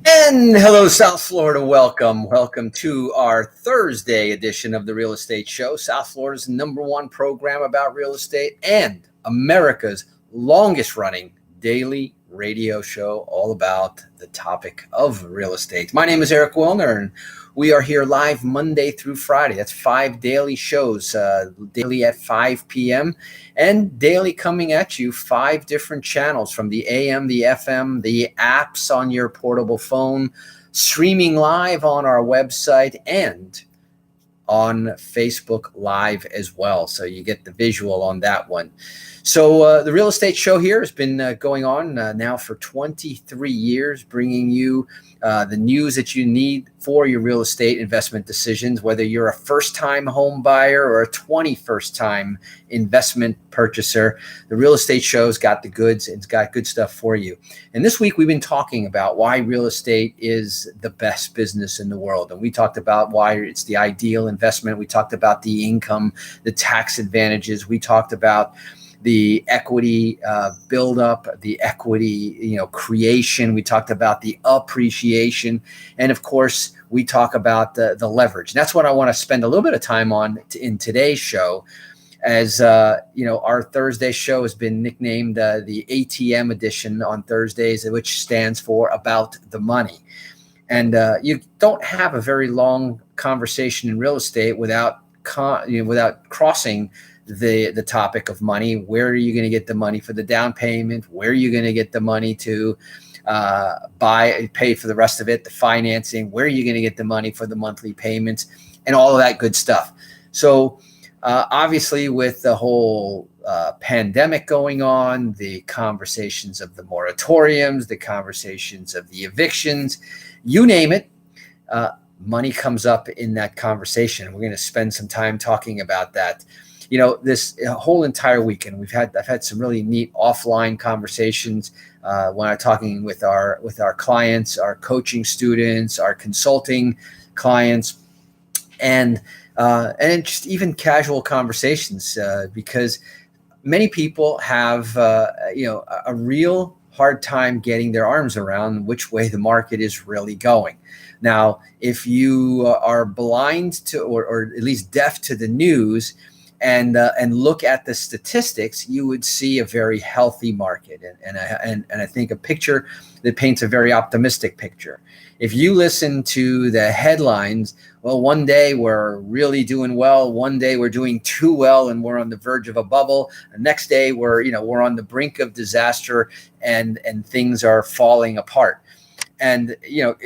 And hello, South Florida. Welcome to our Thursday edition of the Real Estate Show, South Florida's #1 program about real estate and America's longest running daily radio show all about the topic of real estate. My name is Eric Willner, and we are here live Monday through Friday. That's 5 daily shows, daily at 5 p.m. and daily coming at you 5 different channels from the AM, the FM, the apps on your portable phone, streaming live on our website, and on Facebook Live as well. So you get the visual on that one. So the Real Estate Show here has been going on now for 23 years, bringing you the news that you need for your real estate investment decisions, whether you're a first-time home buyer or a 21st-time investment purchaser. The Real Estate Show's got the goods. It's got good stuff for you. And this week we've been talking about why real estate is the best business in the world. And we talked about why it's the ideal investment. We talked about the income, the tax advantages. We talked about the equity buildup, the equity creation. We talked about the appreciation, and of course, we talk about the leverage. And that's what I want to spend a little bit of time on in today's show. As our Thursday show has been nicknamed the ATM edition on Thursdays, which stands for About the Money. And you don't have a very long conversation in real estate without crossing the topic of money. Where are you going to get the money for the down payment? Where are you going to get the money to pay for the rest of it, the financing? Where are you going to get the money for the monthly payments and all of that good stuff? So obviously with the whole pandemic going on, the conversations of the moratoriums, the conversations of the evictions, you name it, money comes up in that conversation. We're going to spend some time talking about that. This whole entire weekend, I've had some really neat offline conversations when I'm talking with our clients, our coaching students, our consulting clients, and just even casual conversations because many people have a real hard time getting their arms around which way the market is really going. Now, if you are blind to or at least deaf to the news, and look at the statistics, you would see a very healthy market, and I think a picture that paints a very optimistic picture. If you listen to the headlines, well, one day we're really doing well, one day we're doing too well, and we're on the verge of a bubble. The next day we're on the brink of disaster, and things are falling apart. And you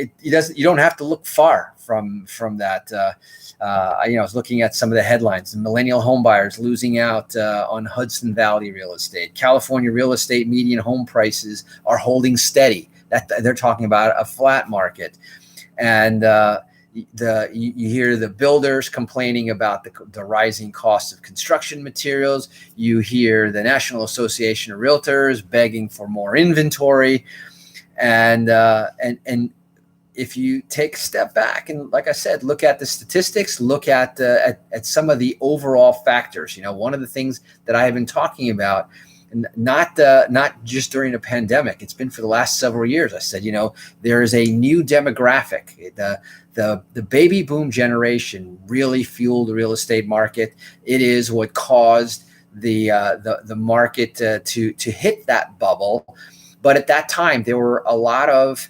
don't have to look far from that. I was looking at some of the headlines: the millennial home buyers losing out on Hudson Valley real estate. California real estate median home prices are holding steady. That they're talking about a flat market, and you hear the builders complaining about the rising cost of construction materials. You hear the National Association of Realtors begging for more inventory. And if you take a step back and, like I said, look at the statistics, look at some of the overall factors. One of the things that I have been talking about, not just during the pandemic, it's been for the last several years. I said, there is a new demographic. The baby boom generation really fueled the real estate market. It is what caused the market to hit that bubble. But at that time, there were a lot of,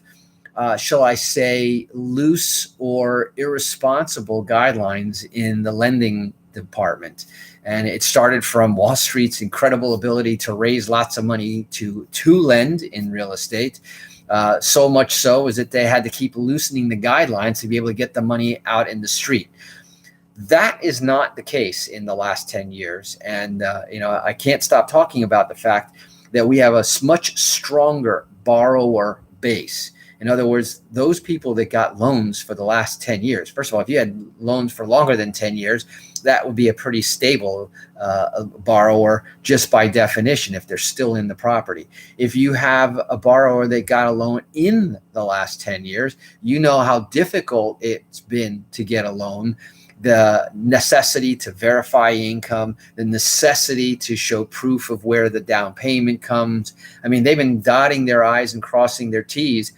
shall I say, loose or irresponsible guidelines in the lending department. And it started from Wall Street's incredible ability to raise lots of money to lend in real estate. So much so is that they had to keep loosening the guidelines to be able to get the money out in the street. That is not the case in the last 10 years. And, I can't stop talking about the fact that we have a much stronger borrower base. In other words, those people that got loans for the last 10 years, first of all, if you had loans for longer than 10 years, that would be a pretty stable borrower just by definition if they're still in the property. If you have a borrower that got a loan in the last 10 years, you know how difficult it's been to get a loan. the necessity to verify income, the necessity to show proof of where the down payment comes. I mean, they've been dotting their I's and crossing their T's.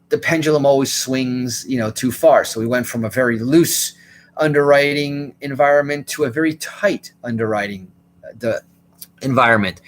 The pendulum always swings, too far. So we went from a very loose underwriting environment to a very tight underwriting environment.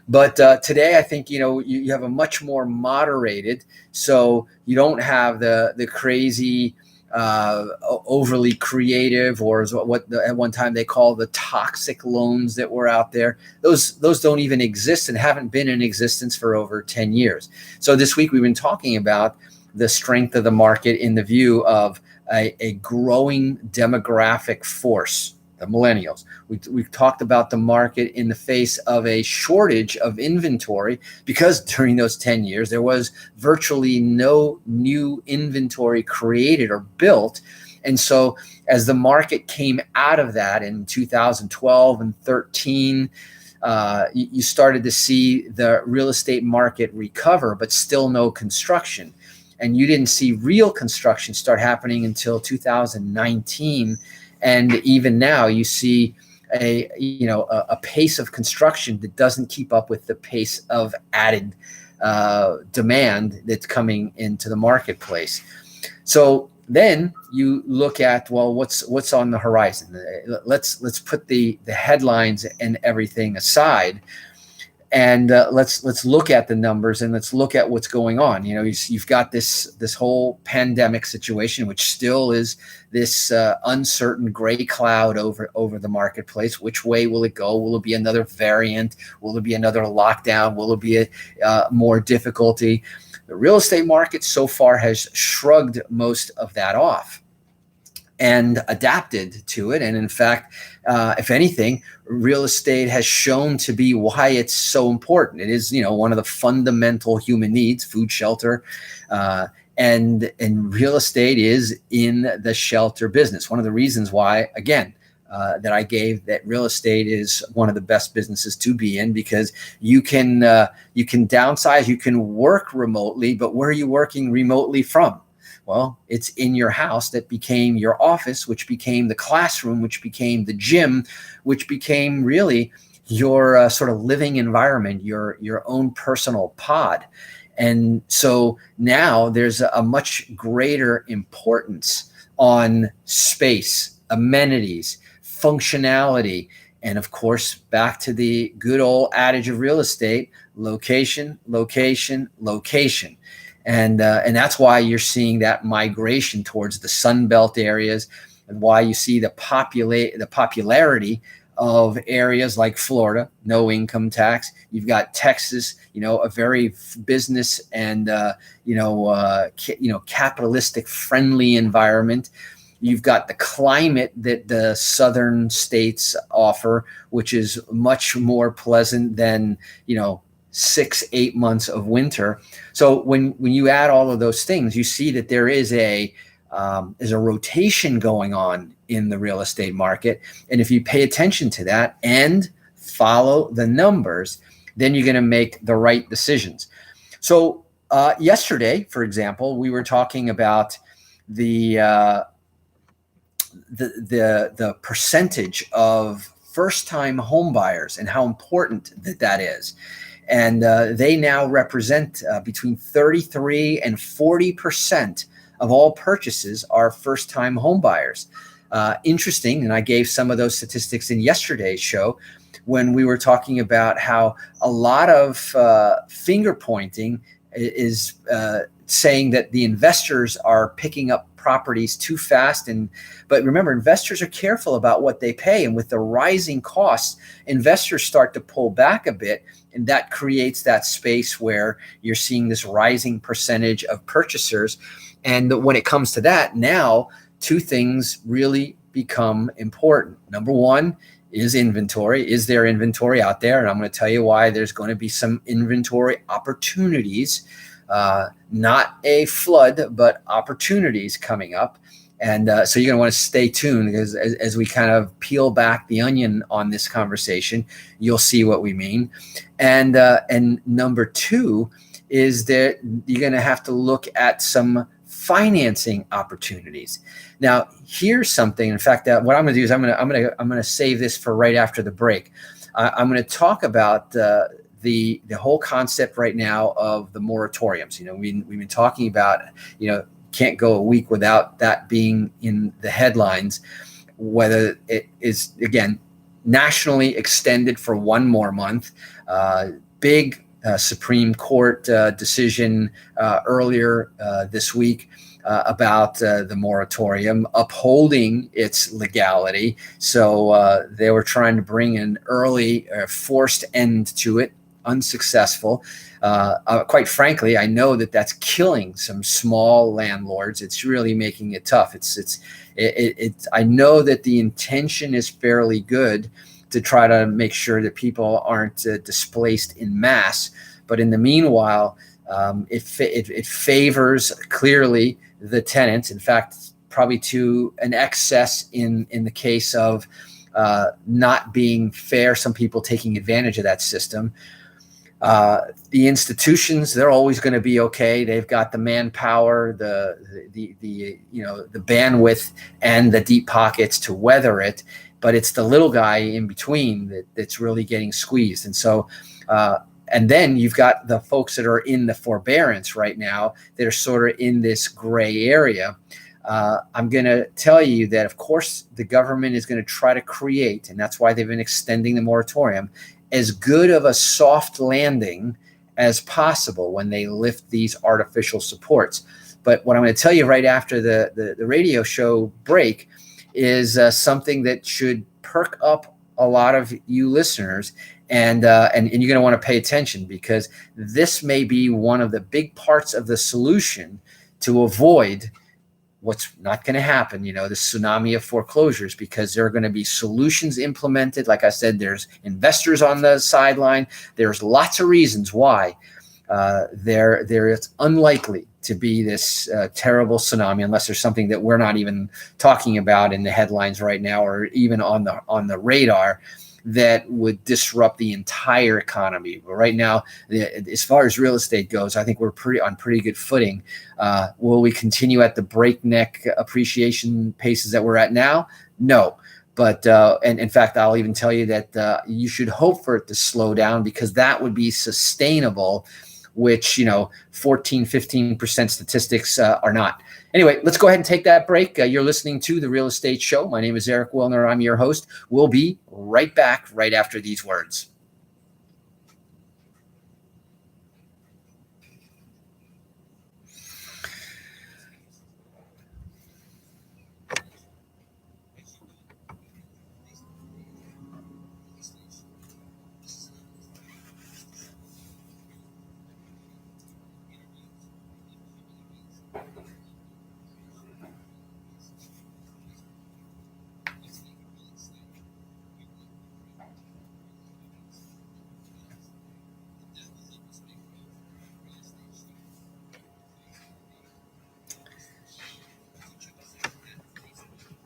But today, I think, you have a much more moderated, so you don't have the crazy, overly creative, or what at one time they call the toxic loans that were out there. Those don't even exist and haven't been in existence for over 10 years. So this week we've been talking about the strength of the market in the view of a growing demographic force, the millennials. We've talked about the market in the face of a shortage of inventory, because during those 10 years, there was virtually no new inventory created or built. And so as the market came out of that in 2012 and 13, you started to see the real estate market recover, but still no construction. And you didn't see real construction start happening until 2019. And even now you see a pace of construction that doesn't keep up with the pace of added demand that's coming into the marketplace. So then you look at, well, what's on the horizon? Let's put the headlines and everything aside, and let's look at the numbers, and let's look at what's going on. You've got this whole pandemic situation, which still is this uncertain gray cloud over the marketplace. Which way will it go? Will it be another variant? Will it be another lockdown? Will it be more difficulty? The real estate market so far has shrugged most of that off and adapted to it. And in fact, if anything, real estate has shown to be why it's so important. It is, one of the fundamental human needs: food, shelter, and real estate is in the shelter business. One of the reasons why, again, that I gave, that real estate is one of the best businesses to be in, because you can downsize, you can work remotely, but where are you working remotely from? Well, it's in your house that became your office, which became the classroom, which became the gym, which became really your sort of living environment, your own personal pod. And so now there's a much greater importance on space, amenities, functionality, and of course, back to the good old adage of real estate: location, location, location. And that's why you're seeing that migration towards the Sun Belt areas, and why you see the popularity of areas like Florida, no income tax. You've got Texas, a very business and capitalistic friendly environment. You've got the climate that the southern states offer, which is much more pleasant than 6-8 months of winter. So when you add all of those things, you see that there is a rotation going on in the real estate market. And if you pay attention to that and follow the numbers, then you're going to make the right decisions. So yesterday, for example, we were talking about the percentage of first-time home buyers and how important that is. And they now represent between 33 and 40% of all purchases are first-time home buyers. Interesting, and I gave some of those statistics in yesterday's show when we were talking about how a lot of finger pointing is saying that the investors are picking up properties too fast. But remember, investors are careful about what they pay, and with the rising costs, investors start to pull back a bit, and that creates that space where you're seeing this rising percentage of purchasers. And when it comes to that, now two things really become important. Number one is inventory. Is there inventory out there? And I'm going to tell you why there's going to be some inventory opportunities, not a flood, but opportunities coming up. And so you're going to want to stay tuned, because as we kind of peel back the onion on this conversation, you'll see what we mean. And number two is that you're going to have to look at some financing opportunities. Now, here's something. In fact, what I'm going to do is I'm going to save this for right after the break. I'm going to talk about the whole concept right now of the moratoriums. We've been talking about, can't go a week without that being in the headlines, whether it is, again, nationally extended for one more month. Big Supreme Court decision earlier this week about the moratorium, upholding its legality. So they were trying to bring an early forced end to it, unsuccessful. Quite frankly, I know that that's killing some small landlords. It's really making it tough. I know that the intention is fairly good to try to make sure that people aren't displaced in mass, but in the meanwhile, it favors clearly the tenants. In fact, probably to an excess in the case of not being fair. Some people taking advantage of that system. The institutions, they're always going to be okay. They've got the manpower, the bandwidth, and the deep pockets to weather it. But it's the little guy in between that's really getting squeezed. And so, and then you've got the folks that are in the forbearance right now that are sort of in this gray area. I'm going to tell you that, of course, the government is going to try to create, and that's why they've been extending the moratorium, as good of a soft landing as possible when they lift these artificial supports. But what I'm going to tell you right after the radio show break is something that should perk up a lot of you listeners, and you're going to want to pay attention, because this may be one of the big parts of the solution to avoid what's not going to happen, the tsunami of foreclosures, because there are going to be solutions implemented. Like I said, there's investors on the sideline. There's lots of reasons why there is unlikely to be this terrible tsunami, unless there's something that we're not even talking about in the headlines right now, or even on the radar, that would disrupt the entire economy. But right now, as far as real estate goes, I think we're on pretty good footing. Will we continue at the breakneck appreciation paces that we're at now? No. But and in fact, I'll even tell you that you should hope for it to slow down, because that would be sustainable, which 14-15% statistics are not. Anyway, let's go ahead and take that break. You're listening to The Real Estate Show. My name is Eric Willner. I'm your host. We'll be right back right after these words.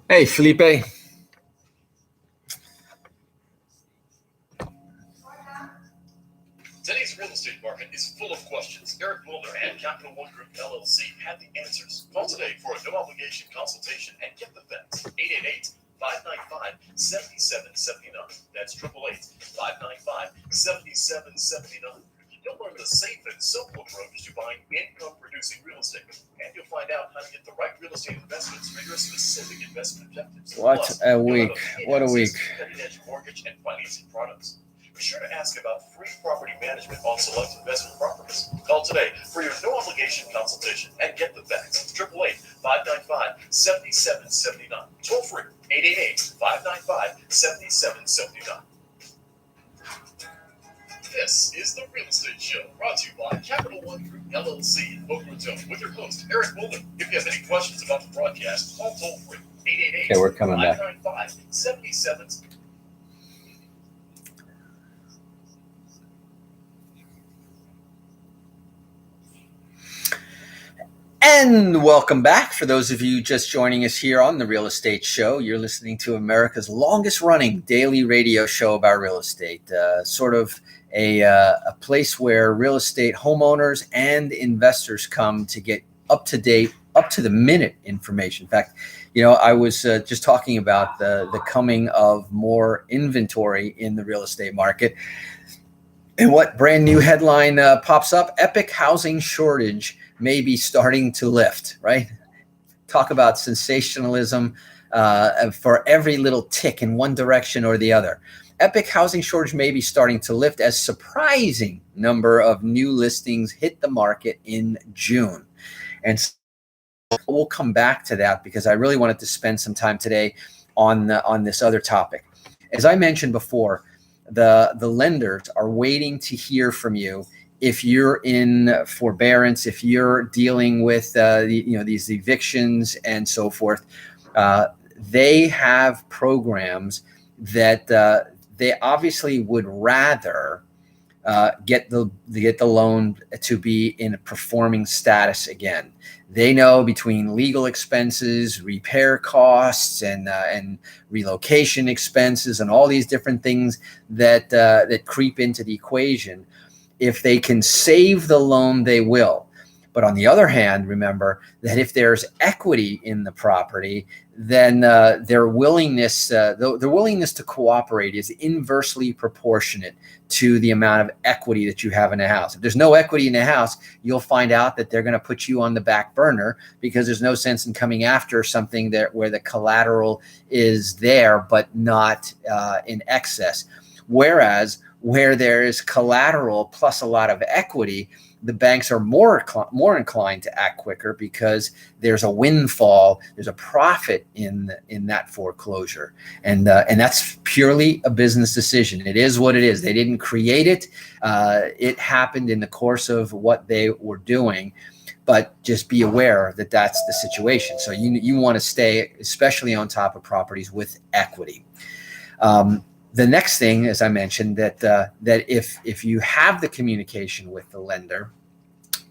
Hey, Felipe. Today's real estate market is full of questions. Eric Willner and Capital One Group LLC have the answers. Call today for a no-obligation consultation and get the facts. 888-595-7779. That's 888-595-7779. You'll learn the safe and simple approach to buying income-producing real estate. And you'll find out how to get the right real estate investments for your specific investment objectives. What a week. What a week. Cutting-edge mortgage and financing products. Be sure to ask about free property management on select investment properties. Call today for your no-obligation consultation and get the facts. 888-595-7779. Toll free. 888-595-7779. This is The Real Estate Show, brought to you by Capital One Group LLC in Boca Raton, with your host, Eric Willner. If you have any questions about the broadcast, call toll free. 888-595-7779. Okay, we're coming back. And welcome back. For those of you just joining us here on The Real Estate Show, you're listening to America's longest running daily radio show about real estate, sort of a place where real estate homeowners and investors come to get up to date, up to the minute information. In fact, I was just talking about the coming of more inventory in the real estate market. And what brand new headline pops up? Epic housing shortage may be starting to lift, right? Talk about sensationalism for every little tick in one direction or the other. Epic housing shortage may be starting to lift as surprising number of new listings hit the market in June. And so we'll come back to that because I really wanted to spend some time today on this other topic. As I mentioned before, the lenders are waiting to hear from you if you're in forbearance, if you're dealing with these evictions and so forth. They have programs that they obviously would rather get the loan to be in a performing status again. They know between legal expenses, repair costs, and relocation expenses, and all these different things that creep into the equation. If they can save the loan, they will. But on the other hand, remember that if there's equity in the property, then their willingness to cooperate is inversely proportionate to the amount of equity that you have in the house. If there's no equity in the house, you'll find out that they're going to put you on the back burner because there's no sense in coming after something where the collateral is there but not in excess. Whereas where there is collateral plus a lot of equity, the banks are more inclined to act quicker because there's a windfall, there's a profit in that foreclosure, and that's purely a business decision. It is what it is. They didn't create it. It happened in the course of what they were doing. But just be aware that that's the situation. So you want to stay especially on top of properties with equity. The next thing, as I mentioned, that if you have the communication with the lender,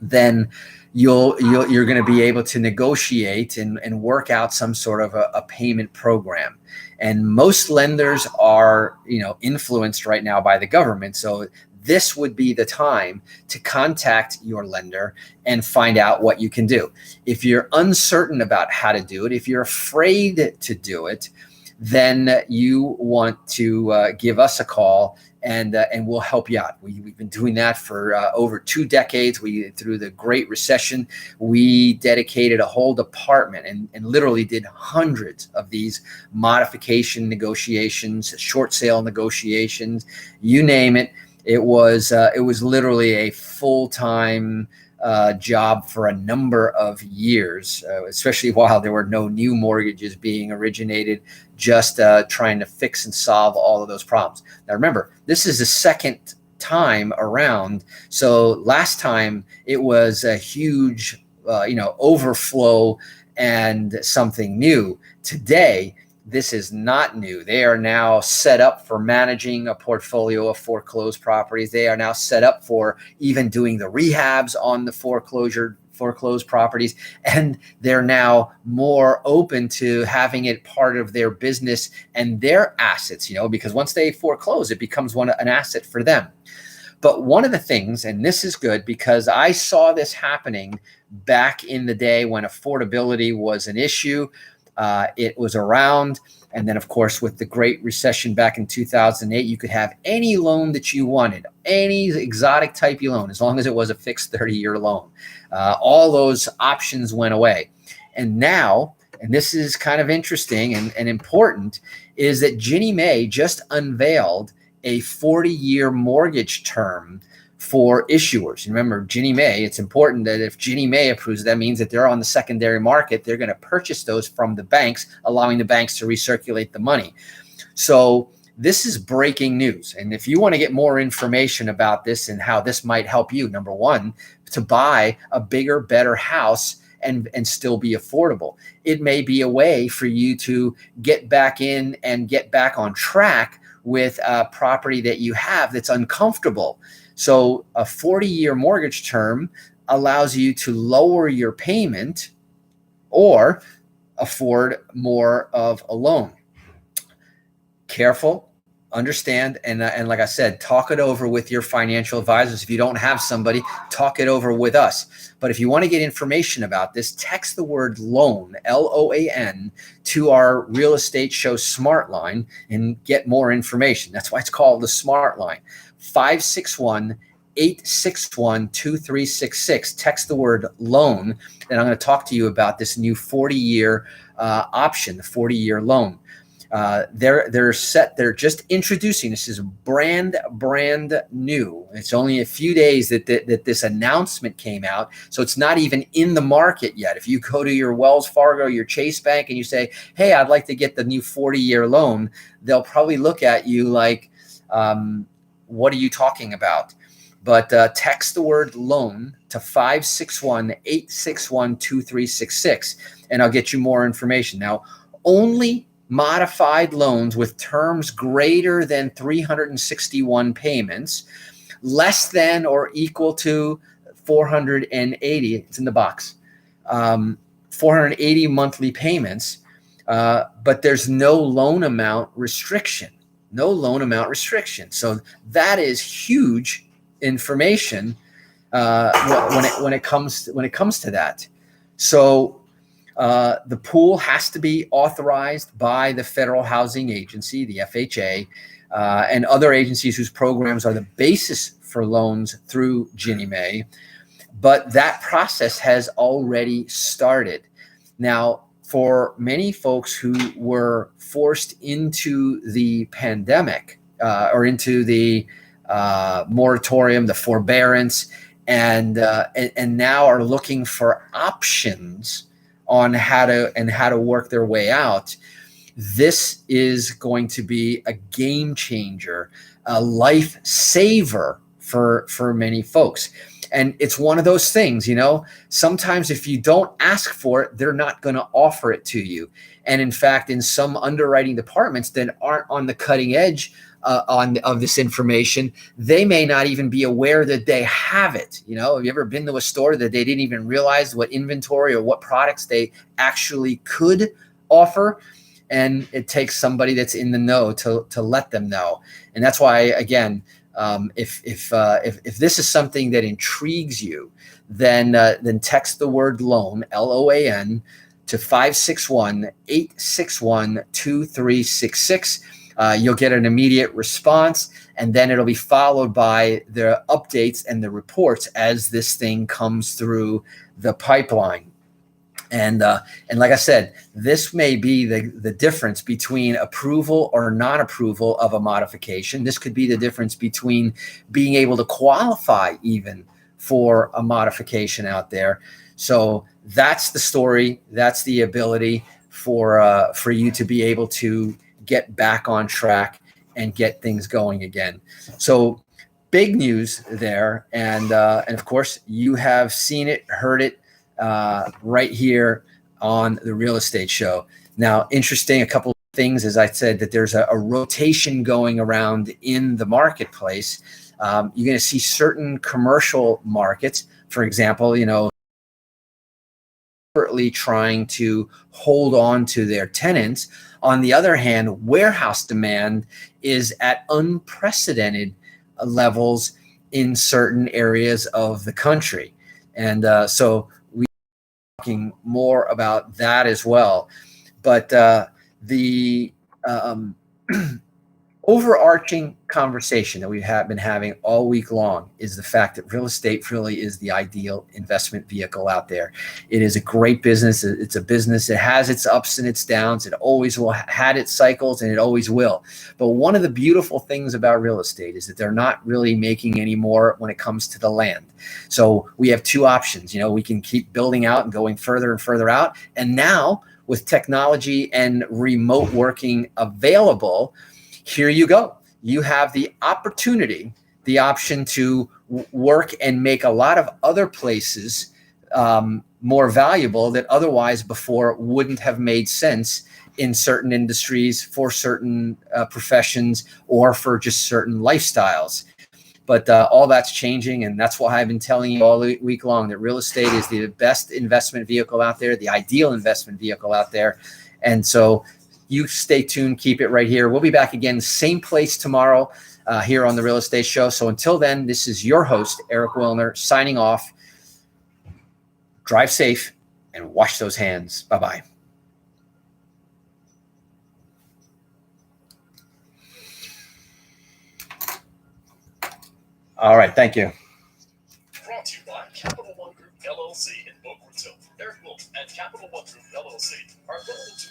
then you're going to be able to negotiate and work out some sort of a payment program. And most lenders are influenced right now by the government, so this would be the time to contact your lender and find out what you can do. If you're uncertain about how to do it, if you're afraid to do it, then you want to give us a call and we'll help you out. We've been doing that for over 2 decades. Through the Great Recession, we dedicated a whole department and literally did hundreds of these modification negotiations, short sale negotiations, you name it. It was literally a full-time job for a number of years, especially while there were no new mortgages being originated, just trying to fix and solve all of those problems. Now, remember, this is the second time around. So last time it was a huge, overflow and something new. Today, this is not new. They are now set up for managing a portfolio of foreclosed properties. They are now set up for even doing the rehabs on the foreclosed properties. And they're now more open to having it part of their business and their assets, because once they foreclose, it becomes an asset for them. But one of the things, and this is good because I saw this happening back in the day when affordability was an issue. It was around. And then, of course, with the Great Recession back in 2008, you could have any loan that you wanted, any exotic type of loan, as long as it was a fixed 30-year loan. All those options went away. And now, and this is kind of interesting and important, is that Ginnie Mae just unveiled a 40-year mortgage term for issuers. Remember, Ginnie Mae, it's important that if Ginnie Mae approves, that means that they're on the secondary market. They're going to purchase those from the banks, allowing the banks to recirculate the money. So this is breaking news. And if you want to get more information about this and how this might help you, number one, to buy a bigger, better house and still be affordable. It may be a way for you to get back in and get back on track with a property that you have that's uncomfortable. So a 40-year mortgage term allows you to lower your payment or afford more of a loan. Careful. Understand, and like I said, talk it over with your financial advisors. If you don't have somebody, talk it over with us. But if you want to get information about this, text the word loan, LOAN, to our real estate show smart line and get more information. That's why it's called the smart line. 561-861-2366. Text the word loan, and I'm going to talk to you about this new 40-year option, the 40-year loan. They're just introducing, this is brand new. It's only a few days that this announcement came out. So it's not even in the market yet. If you go to your Wells Fargo, your Chase Bank, and you say, hey, I'd like to get the new 40-year loan, they'll probably look at you like, what are you talking about? But text the word loan to 561-861-2366, and I'll get you more information. Now, only modified loans with terms greater than 361 payments, less than or equal to 480, it's in the box, 480 monthly payments, but there's no loan amount restriction. No loan amount restriction. So that is huge information when it comes to that. So the pool has to be authorized by the Federal Housing Agency, the FHA, and other agencies whose programs are the basis for loans through Ginnie Mae. But that process has already started. Now, for many folks who were forced into the pandemic or into the moratorium, the forbearance, and now are looking for options on how to work their way out, this is going to be a game changer, a life saver for many folks. And it's one of those things, sometimes if you don't ask for it, they're not going to offer it to you. And in fact, in some underwriting departments that aren't on the cutting edge of this information, they may not even be aware that they have it. Have you ever been to a store that they didn't even realize what inventory or what products they actually could offer? And it takes somebody that's in the know to let them know. And that's why, again, if this is something that intrigues you, then text the word loan, LOAN, to 561-861-2366. You'll get an immediate response, and then it'll be followed by the updates and the reports as this thing comes through the pipeline. And like I said, this may be the difference between approval or non-approval of a modification. This could be the difference between being able to qualify even for a modification out there. So that's the story. That's the ability for you to be able to get back on track and get things going again. So big news there. And of course, you have seen it, heard it, right here on the Real Estate Show. Now, interesting, a couple of things, as I said, that there's a rotation going around in the marketplace. You're going to see certain commercial markets, for example, trying to hold on to their tenants. On the other hand, warehouse demand is at unprecedented levels in certain areas of the country. And so talking more about that as well. But the overarching conversation that we have been having all week long is the fact that real estate really is the ideal investment vehicle out there. It is a great business. It's a business that has its ups and its downs. It always will had its cycles, and it always will. But one of the beautiful things about real estate is that they're not really making any more when it comes to the land. So we have two options. We can keep building out and going further and further out. And now with technology and remote working available, here you go. You have the opportunity, the option to work and make a lot of other places more valuable that otherwise before wouldn't have made sense in certain industries, for certain professions, or for just certain lifestyles. But all that's changing, and that's why I've been telling you all week long that real estate is the best investment vehicle out there, the ideal investment vehicle out there. And so You stay tuned. Keep it right here. We'll be back again, same place tomorrow here on the Real Estate Show. So until then, this is your host, Eric Willner, signing off. Drive safe and wash those hands. Bye-bye. All right. Thank you. Brought to you by Capital One Group LLC in Boca Raton. Eric Wilton and Capital One Group LLC are available to.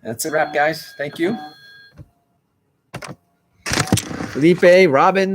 That's a wrap, guys. Thank you. Felipe, Robin.